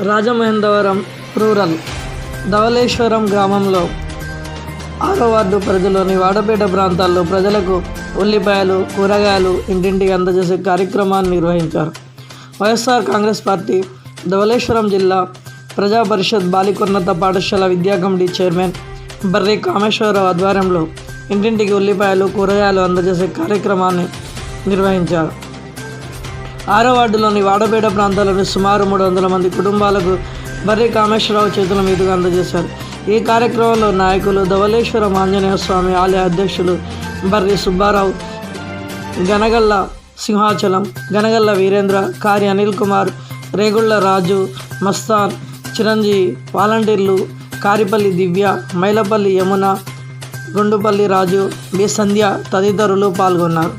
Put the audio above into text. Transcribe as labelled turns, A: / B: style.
A: Rajamahendravaram rural Dhavaleswaram గ్రామంలో 6వ ward పరిధిలోని వాడపేట ప్రాంతాల్లో ప్రజలకు ఉల్లిపాయలు, కూరగాయలు ఇంటింటికి అందజేసే కార్యక్రమాన్ని నిర్వహించారు. వైఎస్ఆర్ కాంగ్రెస్ పార్టీ ధవళేశ్వరం జిల్లా ప్రజా పరిషత్ బాలికోన్నత పాఠశాల విద్యా కమిటీ చైర్మన్ బర్రి కామేశ్వరరావు ఆధ్వర్యంలో ఇంటింటికి ఉల్లిపాయలు, కూరగాయలు అందజేసే కార్యక్రమాన్ని నిర్వహించారు. 6వ వార్డులోని వాడపేట ప్రాంతాల్లోని సుమారు 300 మంది కుటుంబాలకు బర్రి కామేశ్వరరావు చేతుల మీదుగా అందజేశారు. ఈ కార్యక్రమంలో నాయకులు, ధవళేశ్వరం ఆంజనేయ స్వామి ఆలయ అధ్యక్షులు బర్రి సుబ్బారావు, గనగల్ల సింహాచలం, గనగల్ల వీరేంద్ర, కారి అనిల్ కుమార్, రేగుళ్ల రాజు, మస్తాన్, చిరంజీవి, వాలంటీర్లు కారిపల్లి దివ్య, మైలపల్లి యమున, గుండుపల్లి రాజు, బి సంధ్య తదితరులు పాల్గొన్నారు.